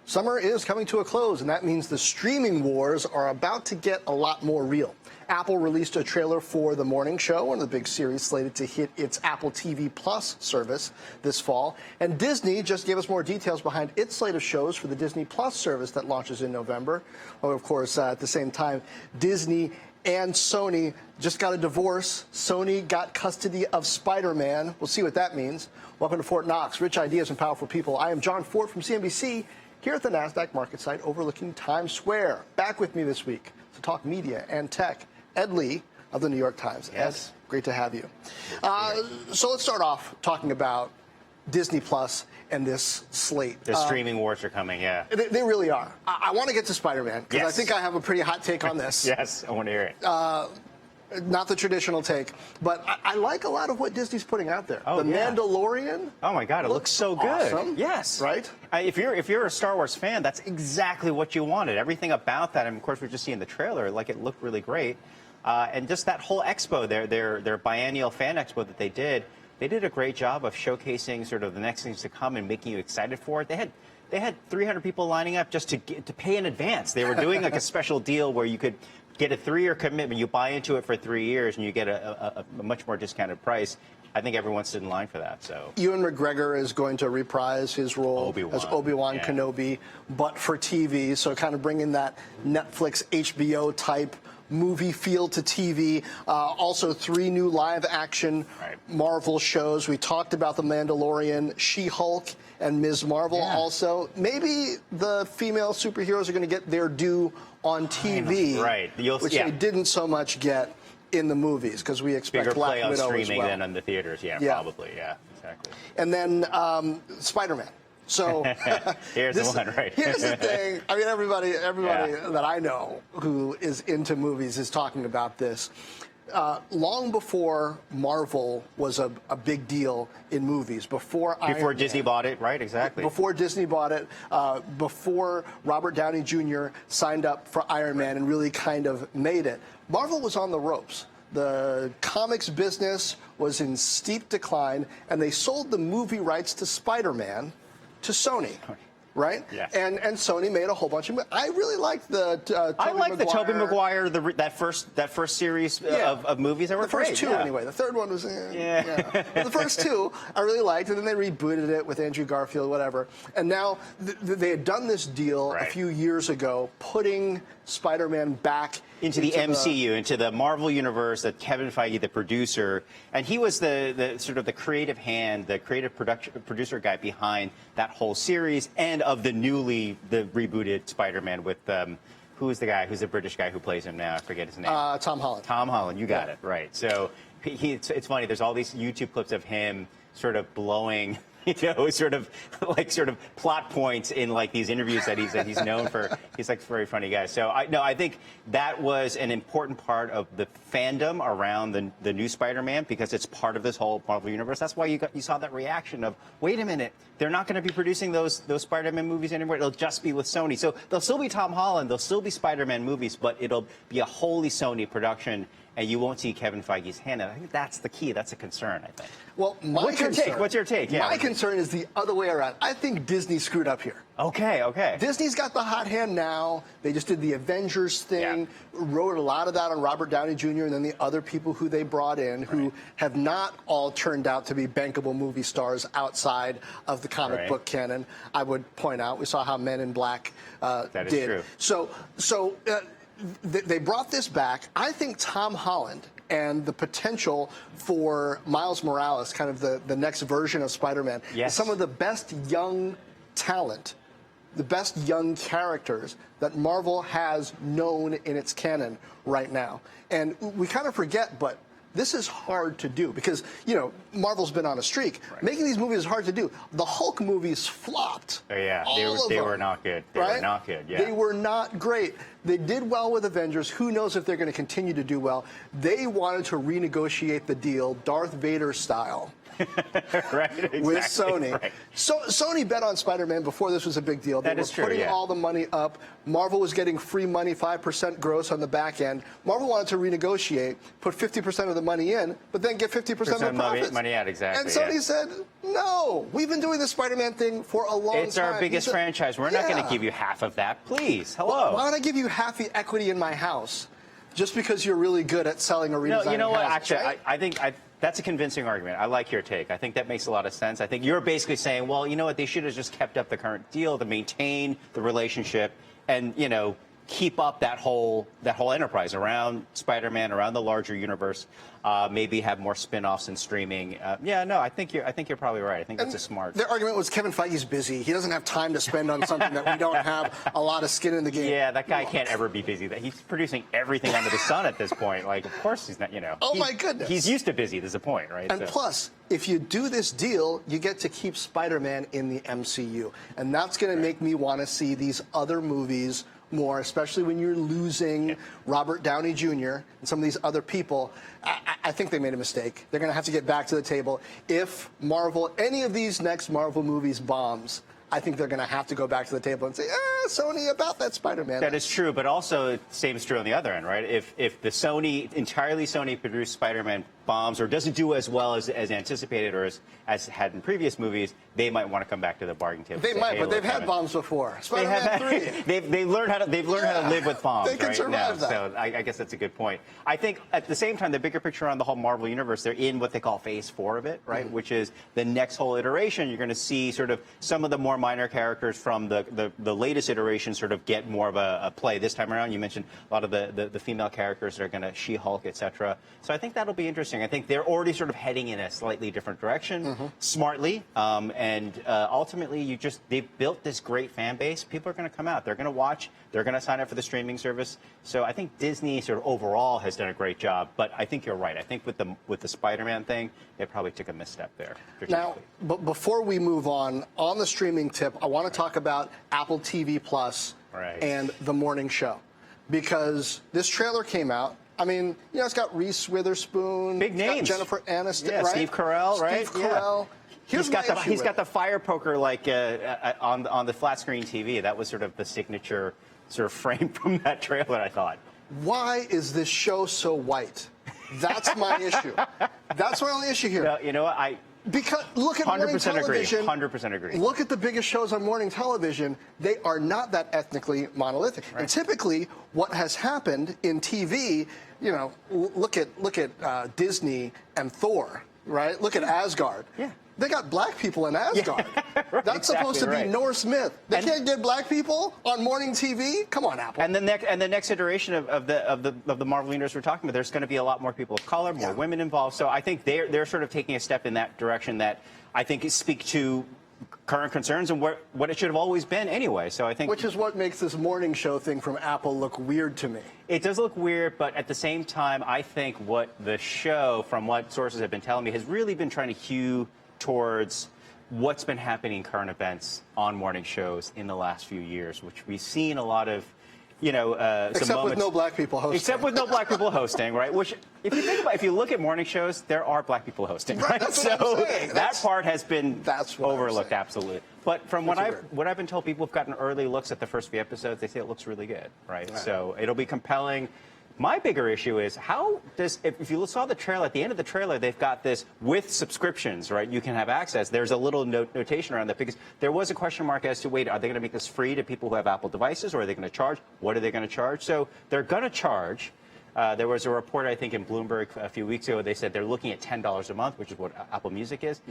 Summer is coming to a close, and that means the streaming wars are about to get a lot more real. Apple released a trailer for The Morning Show, one of the big series slated to hit its Apple TV Plus service this fall. And Disney just gave us more details behind its slate of shows for the Disney Plus service that launches in November. Oh, of course, at the same time, Disney and Sony just got a divorce. Sony got custody of Spider-Man. We'll see what that means. Welcome to Fort Knox, rich ideas and powerful people. I am John Fort from CNBC, here at the NASDAQ market site overlooking Times Square. Back with me this week to talk media and tech, Ed Lee of the New York Times. Yes. Ed, great to have you. So let's start off talking about Disney Plus and this slate. The streaming wars are coming, yeah. They really are. I want to get to Spider-Man, because Yes. I think I have a pretty hot take on this. Yes, I want to hear it. Not the traditional take, but I like a lot of what Disney's putting out there. Oh, the yeah. Mandalorian. Oh my God, it looks so good. Awesome. Yes. Right? If you're a Star Wars fan, that's exactly what you wanted. Everything about that, and of course we're just seeing the trailer, like it looked really great. And just that whole expo, their biennial fan expo that they did a great job of showcasing sort of the next things to come and making you excited for it. They had 300 people lining up just to pay in advance. They were doing like a special deal where you could get a 3-year commitment. You buy into it for 3 years, and you get a much more discounted price. I think everyone stood in line for that. So Ewan McGregor is going to reprise his role as Obi-Wan Kenobi, but for TV. So kind of bringing that Netflix, HBO type movie feel to TV. Also, 3 new live-action Marvel shows. We talked about The Mandalorian, She-Hulk, and Ms. Marvel. Also, maybe the female superheroes are going to get their due on TV, which they didn't so much get in the movies, because we expect bigger Black play on Widow streaming as well. than on the theaters. Yeah, probably. Yeah, exactly. And then Spider-Man. So here's the one, right? Here's the thing. I mean, everybody that I know who is into movies is talking about this. Long before Marvel was a big deal in movies, before Disney bought it, right? Exactly. Before Disney bought it, before Robert Downey Jr. signed up for Iron Man and really kind of made it, Marvel was on the ropes. The comics business was in steep decline, and they sold the movie rights to Spider-Man to Sony. Right? Yes. And Sony made a whole bunch of. I really liked the. I like the Tobey Maguire, that first series of movies that were great. The first 2 anyway. The third one was. But the first 2 I really liked, and then they rebooted it with Andrew Garfield, whatever. And now they had done this deal a few years ago, putting Spider-Man back into the MCU, into the Marvel universe. That Kevin Feige, the producer, and he was the sort of the creative hand, the creative producer guy behind that whole series, and of the rebooted Spider-Man with who's the guy? Who's the British guy who plays him now? I forget his name. Tom Holland. Tom Holland. You got it right. So it's funny. There's all these YouTube clips of him sort of blowing. Sort of plot points in like these interviews that he's known for. He's like a very funny guy. So I think that was an important part of the fandom around the new Spider-Man, because it's part of this whole Marvel universe. That's why you saw that reaction of, wait a minute, they're not going to be producing those Spider-Man movies anymore. It'll just be with Sony. So there'll still be Tom Holland, there'll still be Spider-Man movies, but it'll be a wholly Sony production. And you won't see Kevin Feige's hand. And I think that's the key. That's a concern, I think. Well, What's your take? Yeah. My concern is the other way around. I think Disney screwed up here. Okay. Disney's got the hot hand now. They just did the Avengers thing, wrote a lot of that on Robert Downey Jr. and then the other people who they brought in, who have not all turned out to be bankable movie stars outside of the comic book canon. I would point out, we saw how Men in Black that is did. True. So they brought this back. I think Tom Holland and the potential for Miles Morales, kind of the next version of Spider-Man, is some of the best young talent, the best young characters that Marvel has known in its canon right now. And we kind of forget, but this is hard to do because, Marvel's been on a streak. Making these movies is hard to do. The Hulk movies flopped. Oh, yeah. They were not good. They were not good, yeah. They were not great. They did well with Avengers. Who knows if they're going to continue to do well. They wanted to renegotiate the deal, Darth Vader style, Right, exactly, with Sony. right. So Sony bet on Spider-Man before this was a big deal. They were putting all the money up. Marvel was getting free money, 5% gross on the back end. Marvel wanted to renegotiate, put 50% of the money in, but then get 50% of the profits. Money out, exactly. And Sony said, no, we've been doing the Spider-Man thing for a long time. It's our biggest franchise. We're not going to give you half of that, please. Hello. Why would I give you half the equity in my house just because you're really good at selling or redesigning? No, you know what? houses, Actually, right? I think that's a convincing argument. I like your take. I think that makes a lot of sense. I think you're basically saying, well, you know what? They should have just kept up the current deal to maintain the relationship and, keep up that whole enterprise around Spider-Man, around the larger universe. Maybe have more spin-offs and streaming. I think you're probably right. I think that's a smart. Their argument was Kevin Feige's busy. He doesn't have time to spend on something that we don't have a lot of skin in the game. Yeah, that guy can't ever be busy. He's producing everything under the sun at this point. Like, of course he's not. Oh my goodness. He's used to busy. There's a point, right? And plus, if you do this deal, you get to keep Spider-Man in the MCU, and that's going to make me want to see these other movies more, especially when you're losing Robert Downey Jr. and some of these other people. I think they made a mistake. They're going to have to get back to the table. If any of these next Marvel movies bombs, I think they're going to have to go back to the table and say, Sony, about that Spider-Man. That is true, but also the same is true on the other end, right? If the entirely Sony-produced Spider-Man bombs or doesn't do as well as anticipated or as had in previous movies, they might want to come back to the bargaining table. They might, but they've had bombs before. Spider-Man 3. They've learned how to live with bombs. They can survive that. So I guess that's a good point. I think at the same time, the bigger picture on the whole Marvel universe, they're in what they call Phase 4 of it, right? Which is the next whole iteration. You're going to see sort of some of the more minor characters from the latest iteration sort of get more of a play this time around. You mentioned a lot of the female characters that are going to She-Hulk, etc. So I think that'll be interesting. I think they're already sort of heading in a slightly different direction, smartly, and ultimately they've built this great fan base. People are going to come out. They're going to watch. They're going to sign up for the streaming service. So I think Disney sort of overall has done a great job. But I think you're right. I think with the Spider-Man thing, they probably took a misstep there. Now, but before we move on the streaming tip, I want to talk about Apple TV Plus and The Morning Show, because this trailer came out. I mean, it's got Reese Witherspoon, big names, Jennifer Aniston, right? Steve Carell, right? Steve Carell. Yeah. He's got the fire poker like on the flat screen TV. That was sort of the signature sort of frame from that trailer, I thought. Why is this show so white? That's my issue. That's my only issue here. No, you know what? Because look at morning television. 100% agree. Look at the biggest shows on morning television. They are not that ethnically monolithic. Right. And typically, what has happened in TV, look at Disney and Thor, right? Look at Asgard. Yeah. They got black people in Asgard. Right, That's supposed to be Norse myth. They can't get black people on morning TV. Come on, Apple. And the next iteration of the Marvel universe we're talking about, there's going to be a lot more people of color, more women involved. So I think they're sort of taking a step in that direction that I think speak to current concerns and what it should have always been anyway. So I think, which is what makes this morning show thing from Apple look weird to me. It does look weird, but at the same time, I think what the show, from what sources have been telling me, has really been trying to hew towards what's been happening in current events on morning shows in the last few years, which we've seen a lot of, except with no black people hosting. Except with no black people hosting, right? Which, if you look at morning shows, there are black people hosting, right? That's so what I'm saying. that part has been overlooked, saying. absolutely. But from what I've been told, people have gotten early looks at the first few episodes. They say it looks really good, right? So it'll be compelling. My bigger issue is if you saw the trailer, at the end of the trailer, they've got this with subscriptions, right? You can have access. There's a little notation around that because there was a question mark as to, wait, are they going to make this free to people who have Apple devices, or are they going to charge? What are they going to charge? So they're going to charge. There was a report, I think, in Bloomberg a few weeks ago. They said they're looking at $10 a month, which is what Apple Music is.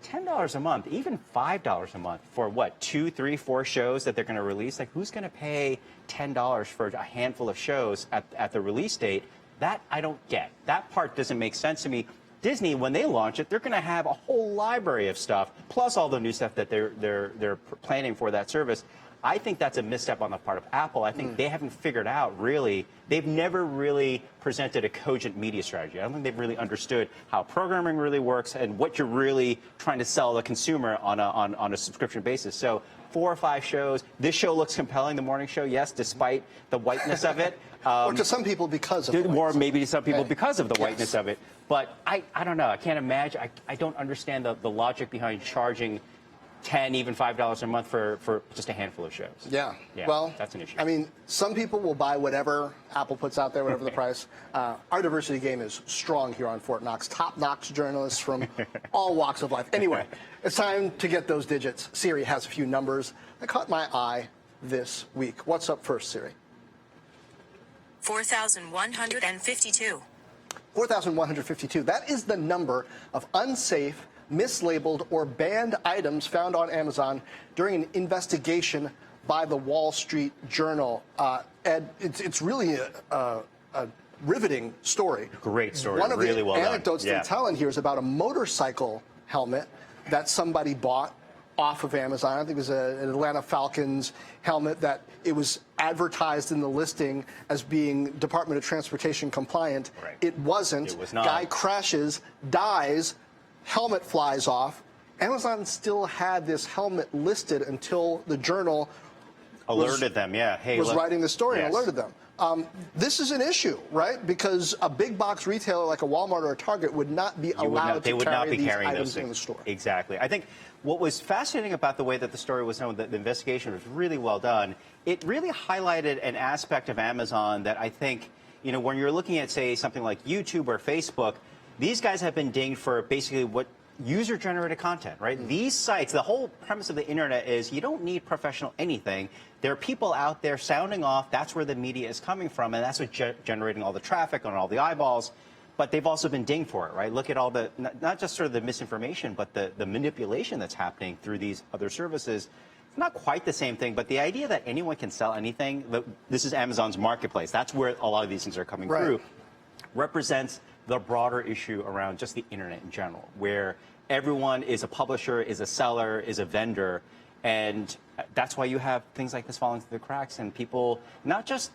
$10 a month, even $5 a month for what, 2, 3, 4 shows that they're going to release? Like, who's going to pay $10 for a handful of shows at the release date? That I don't get. That part doesn't make sense to me. Disney, when they launch it, they're going to have a whole library of stuff, plus all the new stuff that they're planning for that service. I think that's a misstep on the part of Apple. I think they haven't figured out, really, they've never really presented a cogent media strategy. I don't think they've really understood how programming really works and what you're really trying to sell the consumer on a subscription basis. So 4 or 5 shows. This show looks compelling, the morning show, yes, despite the whiteness of it. Or to some people because of the whiteness. Or maybe to some people because of the whiteness of it. But I don't know. I can't imagine. I don't understand the logic behind charging $10, even $5 a month for just a handful of shows. Yeah. Yeah, well, that's an issue. I mean, some people will buy whatever Apple puts out there, whatever the price. Our diversity game is strong here on Fort Knox. Top-notch journalists from all walks of life. Anyway, it's time to get those digits. Siri has a few numbers that caught my eye this week. What's up first, Siri? 4,152. 4,152. That is the number of unsafe, mislabeled, or banned items found on Amazon during an investigation by the Wall Street Journal. Ed, it's really a riveting story. Great story. One of really the well anecdotes done. they tell in here is about a motorcycle helmet that somebody bought off of Amazon. I think it was an Atlanta Falcons helmet that it was advertised in the listing as being Department of Transportation compliant. Right. It wasn't. It was not. Guy crashes, dies, helmet flies off. Amazon still had this helmet listed until the Journal Alerted them, yeah. Hey, was look. writing the story and Yes. alerted them. This is an issue, right? Because a big box retailer like a Walmart or a Target would not be allowed They to would not carry be these carrying items those in things. the store. Exactly. I think what was fascinating about the way that the story was done, that the investigation was really well done. It really highlighted an aspect of Amazon that I think, you know, when you're looking at, say, something like YouTube or Facebook, these guys have been dinged for basically what user-generated content, right? These sites, the whole premise of the internet is you don't need professional anything. There are people out there sounding off. That's where the media is coming from, and that's what's generating all the traffic and all the eyeballs. But they've also been dinged for it, right? Look at all the, not just sort of the misinformation, but the manipulation that's happening through these other services. It's not quite the same thing, but the idea that anyone can sell anything, this is Amazon's marketplace. That's where a lot of these things are coming through, represents the broader issue around just the internet in general, where everyone is a publisher, is a seller, is a vendor, and that's why you have things like this falling through the cracks, and people, not just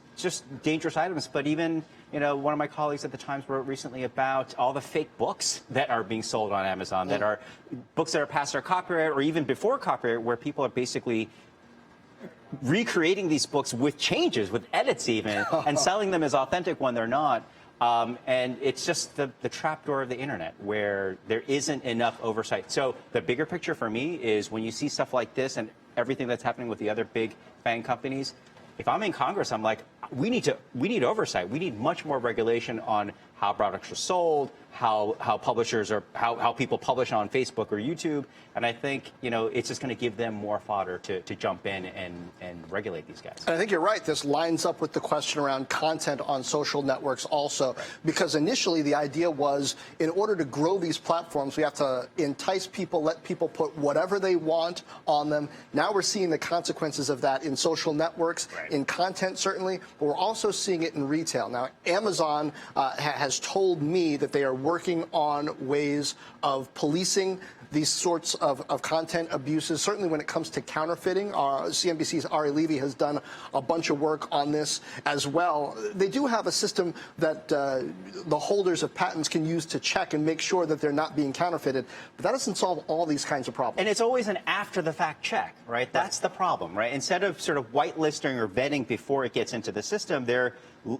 dangerous items, but even, you know, one of my colleagues at the Times wrote recently about all the fake books that are being sold on Amazon, that are books that are past their copyright or even before copyright, where people are basically recreating these books with changes, with edits even, and selling them as authentic when they're not. And it's just the trapdoor of the internet where there isn't enough oversight. So the bigger picture for me is when you see stuff like this and everything that's happening with the other big FANG companies, if I'm in Congress, I'm like, we need oversight. We need much more regulation on how products are sold, how publishers are, how people publish on Facebook or YouTube. And I think, you know, it's just going to give them more fodder to jump in and regulate these guys. And I think you're right. This lines up with the question around content on social networks also, because initially the idea was in order to grow these platforms, we have to entice people, let people put whatever they want on them. Now we're seeing the consequences of that in social networks, in content certainly, but we're also seeing it in retail. Now, Amazon has told me that they are working on ways of policing these sorts of content abuses, certainly when it comes to counterfeiting. CNBC's Ari Levy has done a bunch of work on this as well. They do have a system that the holders of patents can use to check and make sure that they're not being counterfeited, but that doesn't solve all these kinds of problems. And it's always an after-the-fact check, right? That's the problem, right? Instead of sort of whitelisting or vetting before it gets into the system,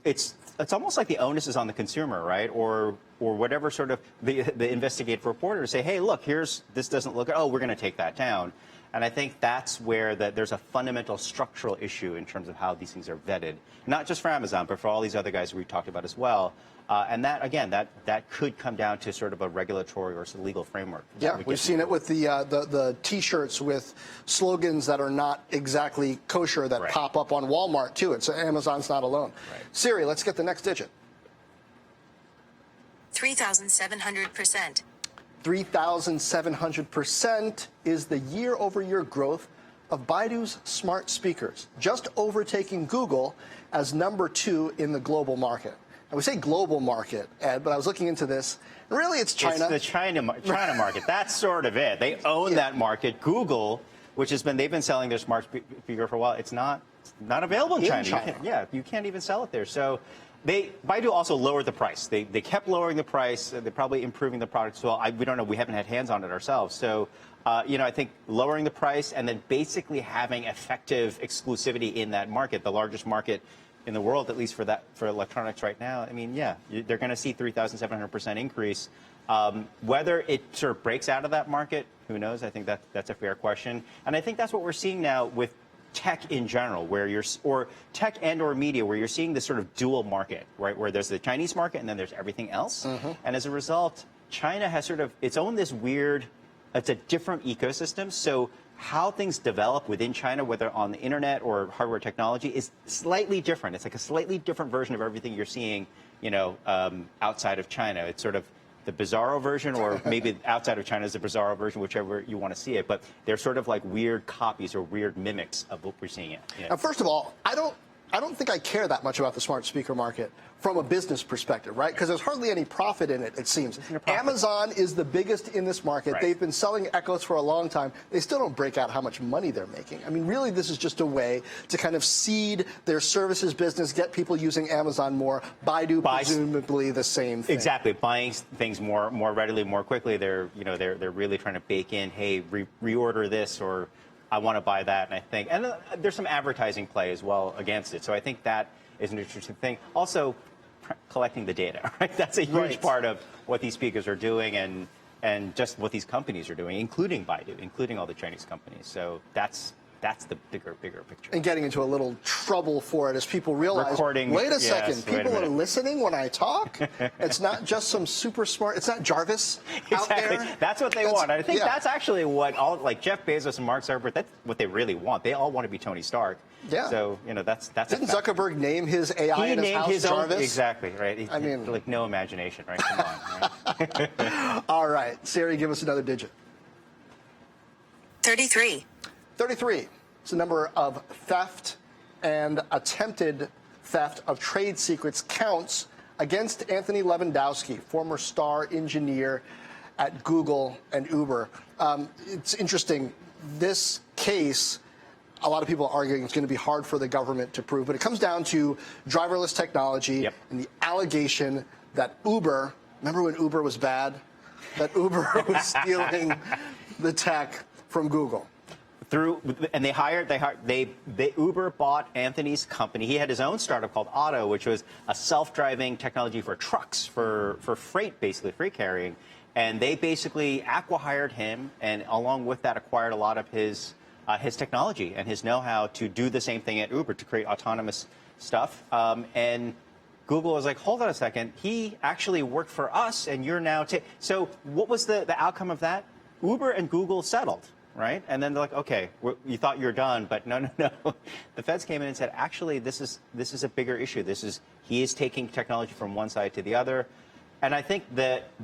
it's almost like the onus is on the consumer, right? Or whatever sort of the investigative reporter to say, hey, look, this doesn't look, oh, we're going to take that down. And I think that's where there's a fundamental structural issue in terms of how these things are vetted, not just for Amazon, but for all these other guys we talked about as well. And that, again, that could come down to sort of a regulatory or legal framework. Yeah, we've seen it with the T-shirts with slogans that are not exactly kosher that pop up on Walmart, too. Amazon's not alone. Siri, let's get the next digit. 3,700%. 3,700% is the year-over-year growth of Baidu's smart speakers, just overtaking Google as #2 in the global market. And we say global market, Ed, but I was looking into this. Really, it's China. It's the China market. That's sort of it. They own that market. Google, which they've been selling their smart speaker for a while. It's not available in China. You can't even sell it there. So Baidu also lowered the price. They kept lowering the price. They're probably improving the product as well. We don't know. We haven't had hands on it ourselves. So, I think lowering the price and then basically having effective exclusivity in that market, the largest market in the world, at least for electronics right now, I mean, yeah, they're going to see 3,700% increase. Whether it sort of breaks out of that market, who knows? I think that's a fair question. And I think that's what we're seeing now with tech in general, or tech or media, where you're seeing this sort of dual market, right? Where there's the Chinese market and then there's everything else. And as a result, China has sort of its own it's a different ecosystem. So how things develop within China, whether on the internet or hardware technology, is slightly different. It's like a slightly different version of everything you're seeing, outside of China. It's sort of the bizarro version, or maybe outside of China is the bizarro version, whichever you want to see it. But they're sort of like weird copies or weird mimics of what we're seeing it. Now, first of all, I don't think I care that much about the smart speaker market from a business perspective, right? Because there's hardly any profit in it, it seems. Amazon is the biggest in this market. Right. They've been selling Echoes for a long time. They still don't break out how much money they're making. I mean, really, this is just a way to kind of seed their services business, get people using Amazon more. Baidu, presumably the same thing. Exactly. Buying things more readily, more quickly. They're really trying to bake in, hey, reorder this, or I want to buy that. And there's some advertising play as well against it. So I think that is an interesting thing. Also, collecting the data, right? That's a huge part of what these speakers are doing, and just what these companies are doing, including Baidu, including all the Chinese companies. So that's the bigger picture. And getting into a little trouble for it as people realize, wait a second, people are listening when I talk? It's not just some super smart, it's not Jarvis out there. That's what they want. I think that's actually what like Jeff Bezos and Mark Zuckerberg, that's what they really want. They all want to be Tony Stark. Yeah. So, that's Didn't Zuckerberg name his AI in his house Jarvis? Exactly, right. I mean, like no imagination, right? Come on. Right? All right. Siri, give us another digit. 33. 33. It's the number of theft and attempted theft of trade secrets counts against Anthony Lewandowski, former star engineer at Google and Uber. It's interesting. This case, a lot of people are arguing it's going to be hard for the government to prove, but it comes down to driverless technology and the allegation that Uber, remember when Uber was bad? That Uber was stealing the tech from Google. And Uber bought Anthony's company. He had his own startup called Otto, which was a self-driving technology for trucks, for freight, basically freight carrying. And they basically acqui-hired him, and along with that acquired a lot of his technology and his know-how to do the same thing at Uber, to create autonomous stuff. And Google was like, hold on a second, he actually worked for us, and you're now so what was the outcome of that? Uber and Google settled. Right? And then they're like, okay, you thought you were done, but no. The feds came in and said, actually, this is a bigger issue. He is taking technology from one side to the other. And I think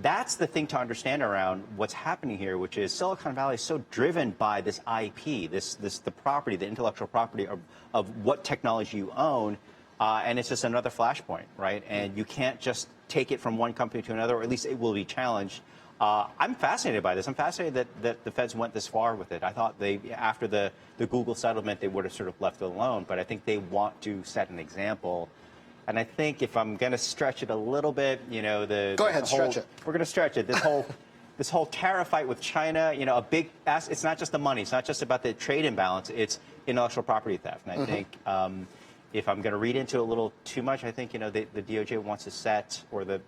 that's the thing to understand around what's happening here, which is Silicon Valley is so driven by this IP, the property, the intellectual property of what technology you own. And it's just another flashpoint, right? And you can't just take it from one company to another, or at least it will be challenged. I'm fascinated by this. I'm fascinated that the feds went this far with it. I thought after the Google settlement, they would have sort of left it alone. But I think they want to set an example. And I think if I'm going to stretch it a little bit, Go ahead, stretch it. We're going to stretch it. This whole tariff fight with China, it's not just the money. It's not just about the trade imbalance. It's intellectual property theft. And I think if I'm going to read into it a little too much, I think, the DOJ wants to set, or the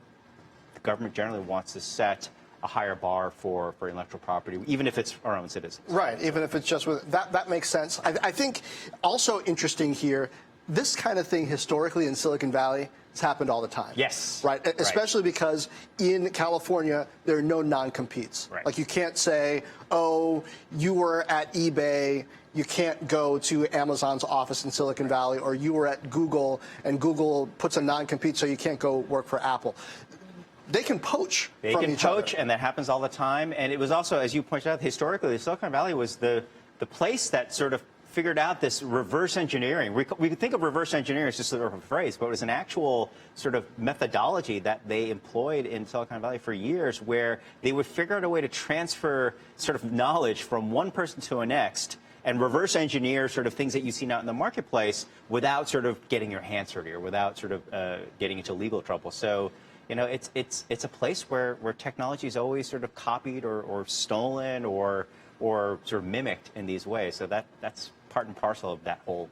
government generally wants to set a higher bar for intellectual property, even if it's our own citizens. Right, even if it's just with that makes sense. I think also interesting here, this kind of thing historically in Silicon Valley has happened all the time. Yes. Right, especially because in California, there are no non-competes. Right. Like you can't say, oh, you were at eBay, you can't go to Amazon's office in Silicon Valley, or you were at Google, and Google puts a non-compete so you can't go work for Apple. They can poach from each other. They can poach, and that happens all the time. And it was also, as you pointed out, historically, Silicon Valley was the place that sort of figured out this reverse engineering. We could think of reverse engineering as just sort of a phrase, but it was an actual sort of methodology that they employed in Silicon Valley for years, where they would figure out a way to transfer sort of knowledge from one person to the next and reverse engineer sort of things that you see now in the marketplace without sort of getting your hands dirty or without sort of getting into legal trouble. So, it's a place where technology is always sort of copied or stolen or or sort of mimicked in these ways. So that's part and parcel of that whole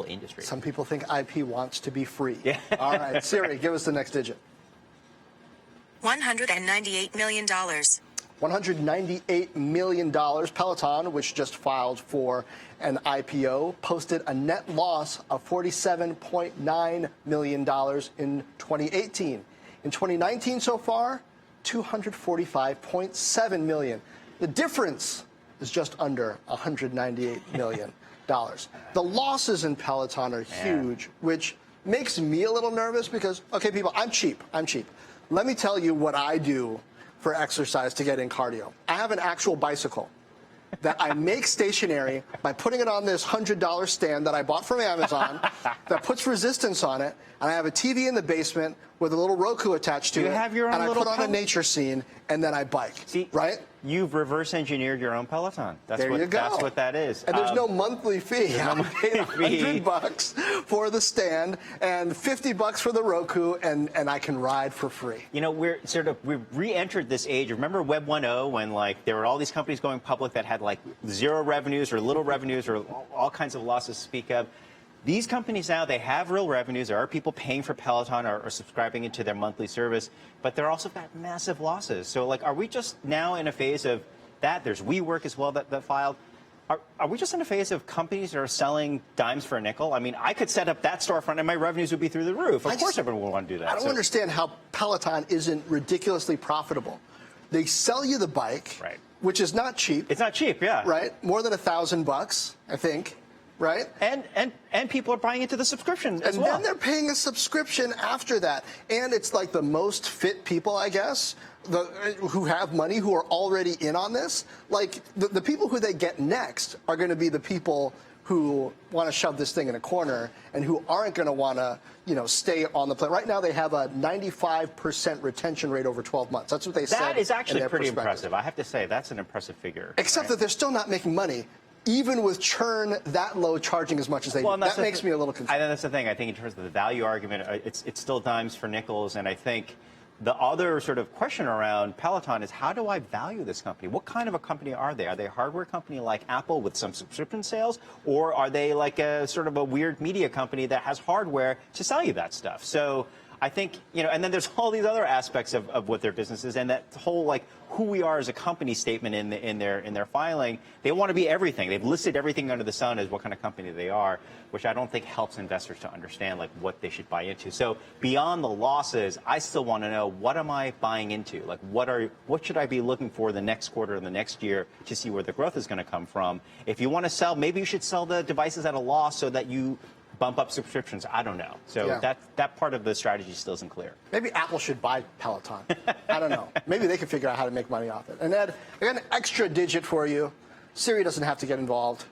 industry. Some people think IP wants to be free. Yeah. All right, Siri, give us the next digit. $198 million. $198 million. Peloton, which just filed for an IPO, posted a net loss of $47.9 million in 2018. In 2019 so far, $245.7 million. The difference is just under $198 million. The losses in Peloton are huge, which makes me a little nervous because, okay, people, I'm cheap. Let me tell you what I do for exercise to get in cardio. I have an actual bicycle that I make stationary by putting it on this $100 stand that I bought from Amazon that puts resistance on it, and I have a TV in the basement with a little Roku attached to it. You have your own and I little put on a nature scene, and then I bike. See, right? You've reverse engineered your own Peloton. That's there you go. That's what that is. And there's no monthly fee. I paid $100 for the stand and $50 for the Roku, and I can ride for free. You know, we've re-entered this age. Remember Web 1.0 when like there were all these companies going public that had like zero revenues or little revenues or all kinds of losses to speak of. These companies now, they have real revenues. There are people paying for Peloton or subscribing into their monthly service, but they're also got massive losses. So, like, are we just now in a phase of that? There's WeWork as well that filed. Are we just in a phase of companies that are selling dimes for a nickel? I mean, I could set up that storefront and my revenues would be through the roof. Of course everyone would want to do that. I don't understand how Peloton isn't ridiculously profitable. They sell you the bike, right, which is not cheap. It's not cheap, yeah. Right? More than $1,000, I think. Right? And people are buying into the subscription as well. And then they're paying a subscription after that. And it's like the most fit people, I guess, who have money, who are already in on this. Like, the people who they get next are going to be the people who want to shove this thing in a corner and who aren't going to want to, stay on the plane. Right now, they have a 95% retention rate over 12 months. That's what they said. That is actually pretty impressive. I have to say, that's an impressive figure. Except that they're still not making money, even with churn that low, charging as much as they do. That makes me a little concerned. I think that's the thing. I think in terms of the value argument, it's still dimes for nickels. And I think the other sort of question around Peloton is, how do I value this company? What kind of a company are they? Are they a hardware company like Apple with some subscription sales? Or are they like a sort of a weird media company that has hardware to sell you that stuff? So I think, and then there's all these other aspects of what their business is, and that whole, like, who we are as a company statement in their filing. They want to be everything. They've listed everything under the sun as what kind of company they are, which I don't think helps investors to understand, like, what they should buy into. So beyond the losses, I still want to know, what am I buying into? Like, what should I be looking for the next quarter and the next year to see where the growth is going to come from? If you want to sell, maybe you should sell the devices at a loss so that you bump up subscriptions. I don't know. So that part of the strategy still isn't clear. Maybe Apple should buy Peloton. I don't know. Maybe they can figure out how to make money off it. And Ed, I got an extra digit for you. Siri doesn't have to get involved.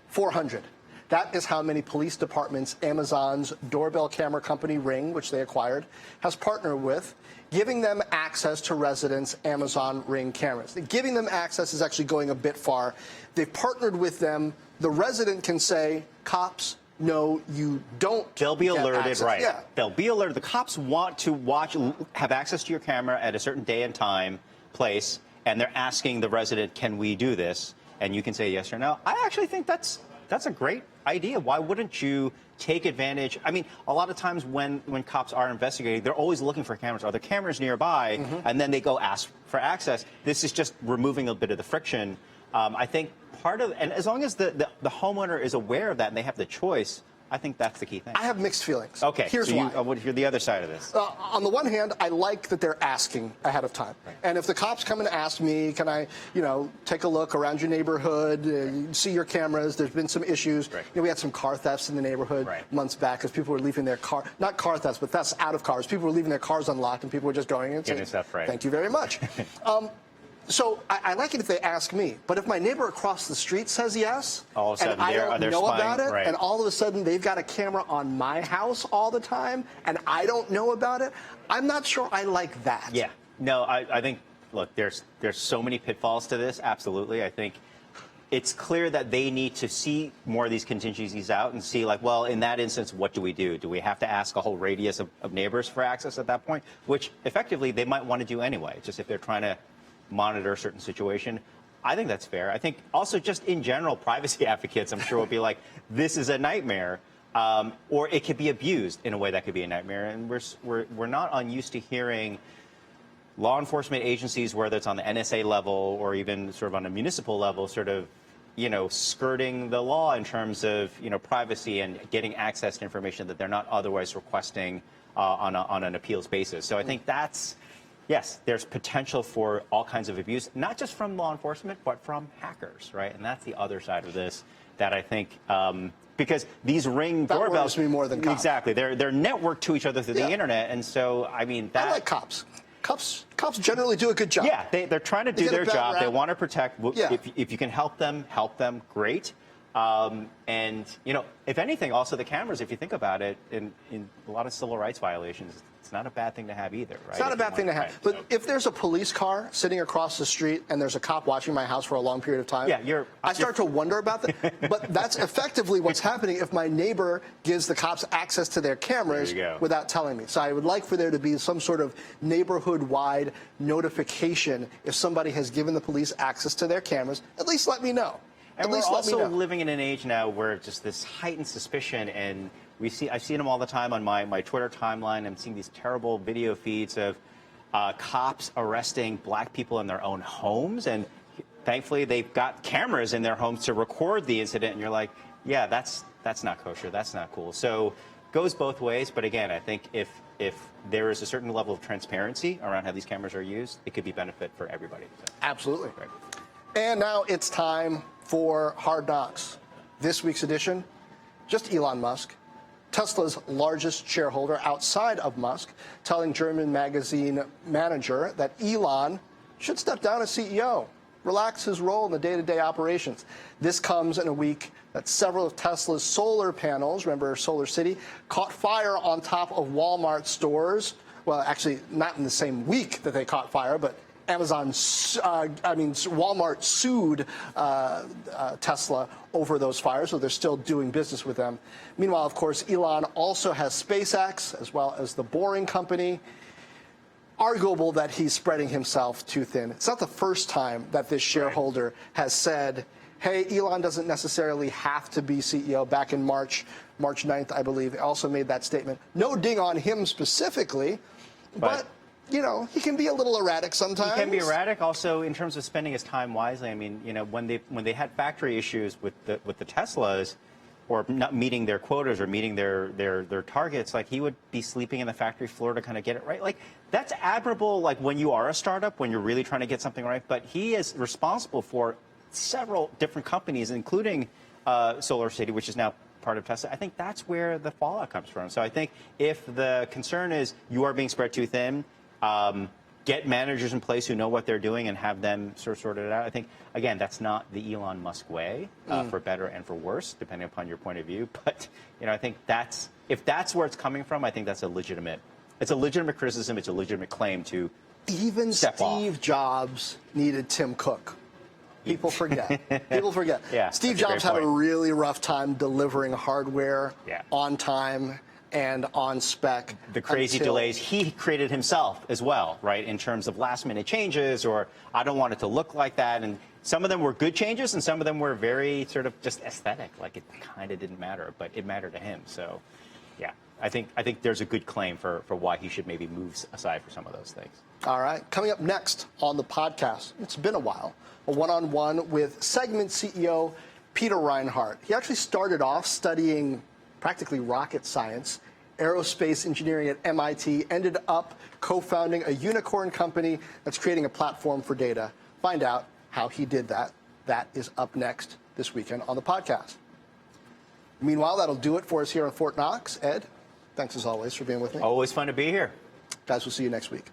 400. That is how many police departments Amazon's doorbell camera company Ring, which they acquired, has partnered with, giving them access to residents' Amazon Ring cameras. Giving them access is actually going a bit far. They've partnered with them. The resident can say, cops, no, you don't. They'll be alerted, access. right? Yeah. They'll be alerted. The cops want to have access to your camera at a certain day and time, place, and they're asking the resident, can we do this? And you can say yes or no. I actually think that's a great idea. Why wouldn't you take advantage? I mean, a lot of times when cops are investigating, they're always looking for cameras. Are there cameras nearby? Mm-hmm. And then they go ask for access. This is just removing a bit of the friction. I think and as long as the homeowner is aware of that and they have the choice, I think that's the key thing. I have mixed feelings. Okay, here's why. You're the other side of this. On the one hand, I like that they're asking ahead of time. Right. And if the cops come and ask me, can I, take a look around your neighborhood, see your cameras, there's been some issues. Right. We had some car thefts in the neighborhood months back because people were leaving their car, not car thefts, but thefts out of cars. People were leaving their cars unlocked and people were just going in and saying, thank you very much. So I like it if they ask me, but if my neighbor across the street says yes, all of a sudden and I don't know about it, right. and all of a sudden they've got a camera on my house all the time, and I don't know about it, I'm not sure I like that. Yeah. No, I think, look, there's so many pitfalls to this, absolutely. I think it's clear that they need to see more of these contingencies out and see, like, well, in that instance, what do we do? Do we have to ask a whole radius of neighbors for access at that point? Which, effectively, they might want to do anyway, just if they're trying to monitor a certain situation. I think that's fair. I think also just in general, privacy advocates, I'm sure, will be like, this is a nightmare. Or it could be abused in a way that could be a nightmare. And we're not unused to hearing law enforcement agencies, whether it's on the NSA level or even sort of on a municipal level, sort of, skirting the law in terms of, privacy and getting access to information that they're not otherwise requesting on an appeals basis. So I think yes, there's potential for all kinds of abuse, not just from law enforcement, but from hackers, right? And that's the other side of this that I think, because these Ring doorbells... That worries me more than cops. Exactly. They're networked to each other through the internet, and so, I mean, that... I like cops. Cops generally do a good job. Yeah, they're trying to do their job. Rap. They want to protect. Yeah. If you can help them, great. And, if anything, also the cameras, if you think about it, in a lot of civil rights violations, it's not a bad thing to have either, right? It's not a bad thing to have. But if there's a police car sitting across the street and there's a cop watching my house for a long period of time, I start to wonder about that. But that's effectively what's happening if my neighbor gives the cops access to their cameras without telling me. So I would like for there to be some sort of neighborhood-wide notification if somebody has given the police access to their cameras. At least let me know. And we're also living in an age now where just this heightened suspicion, and I've seen them all the time on my Twitter timeline. I'm seeing these terrible video feeds of cops arresting black people in their own homes, and thankfully they've got cameras in their homes to record the incident. And you're like, yeah, that's not kosher, that's not cool. So it goes both ways. But again, I think if there is a certain level of transparency around how these cameras are used, it could be benefit for everybody. So. Absolutely. Right. And now it's time for Hard Knocks. This week's edition, just Elon Musk, Tesla's largest shareholder outside of Musk, telling German magazine Manager that Elon should step down as CEO, relax his role in the day-to-day operations. This comes in a week that several of Tesla's solar panels, remember Solar City, caught fire on top of Walmart stores. Well, actually, not in the same week that they caught fire, but Walmart sued Tesla over those fires, so they're still doing business with them. Meanwhile, of course, Elon also has SpaceX, as well as the Boring Company. Arguable that he's spreading himself too thin. It's not the first time that this shareholder has said, hey, Elon doesn't necessarily have to be CEO. Back in March 9th, I believe, he also made that statement. No ding on him specifically, but he can be a little erratic sometimes. He can be erratic also in terms of spending his time wisely. I mean, when they had factory issues with the Teslas, or not meeting their quotas or meeting their targets, like he would be sleeping in the factory floor to kind of get it right. Like that's admirable, like when you are a startup, when you're really trying to get something right. But he is responsible for several different companies, including Solar City, which is now part of Tesla. I think that's where the fallout comes from. So I think if the concern is you are being spread too thin, get managers in place who know what they're doing and have them sort it out. I think, again, that's not the Elon Musk way, for better and for worse, depending upon your point of view. But, I think if that's where it's coming from, I think that's a legitimate criticism. It's a legitimate claim to even step Steve off. Jobs needed Tim Cook. People forget. People forget. Yeah, Steve Jobs had a really rough time delivering hardware on time and on spec. The crazy delays he created himself as well, right, in terms of last-minute changes, or I don't want it to look like that. And some of them were good changes, and some of them were very sort of just aesthetic, like it kind of didn't matter, but it mattered to him. So, yeah, I think there's a good claim for why he should maybe move aside for some of those things. All right. Coming up next on the podcast, it's been a while, a one-on-one with Segment CEO Peter Reinhardt. He actually started off studying practically rocket science, aerospace engineering at MIT, ended up co-founding a unicorn company that's creating a platform for data. Find out how he did that. That is up next this weekend on the podcast. Meanwhile, that'll do it for us here on Fort Knox. Ed, thanks as always for being with me. Always fun to be here. Guys, we'll see you next week.